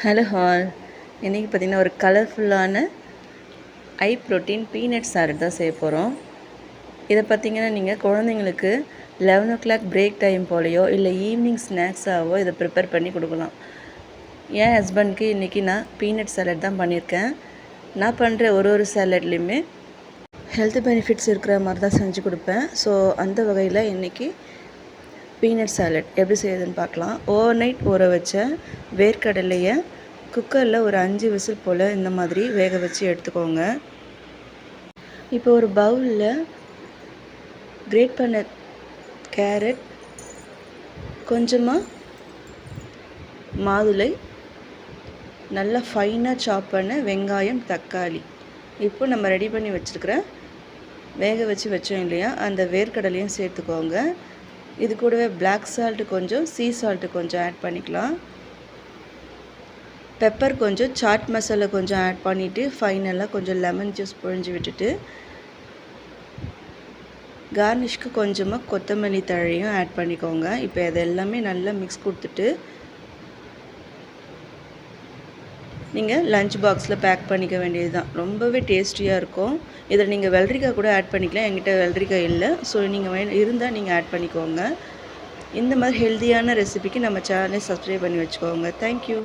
Hello hall. இன்றைக்கி பார்த்திங்கன்னா ஒரு கலர்ஃபுல்லான ஐ ப்ரோட்டீன் பீனட் சாலட் தான் செய்ய போகிறோம். இதை பார்த்திங்கன்னா நீங்கள் குழந்தைங்களுக்கு 11 o'clock பிரேக் டைம் போலையோ இல்லை ஈவினிங் ஸ்நாக்ஸாகவோ இதை ப்ரிப்பேர் பண்ணி கொடுக்கலாம். என் ஹஸ்பண்ட்க்கு இன்றைக்கி நான் பீனட் சாலட் தான் பண்ணியிருக்கேன். நான் பண்ணுற ஒரு சாலட்லேயுமே ஹெல்த் பெனிஃபிட்ஸ் இருக்கிற மாதிரி தான் செஞ்சு கொடுப்பேன். ஸோ அந்த வகையில் இன்றைக்கி பீனட் சாலட் எப்படி செய்யுதுன்னு பார்க்கலாம். ஓவர் நைட் ஊற வச்ச வேர்க்கடலையை குக்கரில் ஒரு 5 விசில் போல் இந்த மாதிரி வேக வச்சு எடுத்துக்கோங்க. இப்போ ஒரு பவுலில் கிரேட் பண்ண கேரட், கொஞ்சமாக மாதுளை, நல்லா ஃபைனாக சாப் பண்ண வெங்காயம், தக்காளி, இப்போ நம்ம ரெடி பண்ணி வச்சுருக்கிற வேக வச்சு வச்சோம் இல்லையா அந்த வேர்க்கடலையும் சேர்த்துக்கோங்க. இது கூடவே பிளாக் சால்ட்டு கொஞ்சம், சீ சால்ட்டு கொஞ்சம் ஆட் பண்ணிக்கலாம். பெப்பர் கொஞ்சம், சாட் மசாலா கொஞ்சம் ஆட் பண்ணிவிட்டு ஃபைனலாக கொஞ்சம் லெமன் ஜூஸ் புழிஞ்சு விட்டுட்டு கார்னிஷ்க்கு கொஞ்சமாக கொத்தமல்லி தழையும் ஆட் பண்ணிக்கோங்க. இப்போ இது எல்லாமே நல்லா மிக்ஸ் கொடுத்துட்டு நீங்கள் லஞ்ச் பாக்ஸில் பேக் பண்ணிக்க வேண்டியது தான். ரொம்பவே டேஸ்டியாக இருக்கும். இதில் நீங்கள் வெள்ளரிக்காய் கூட ஆட் பண்ணிக்கலாம். என்கிட்ட வெள்ளரிக்காய் இல்லை. ஸோ நீங்கள் இருந்தால் நீங்கள் ஆட் பண்ணிக்கோங்க. இந்த மாதிரி ஹெல்த்தியான ரெசிபிக்கு நம்ம சேனலை சப்ஸ்கிரைப் பண்ணி வச்சுக்கோங்க. தேங்க்யூ.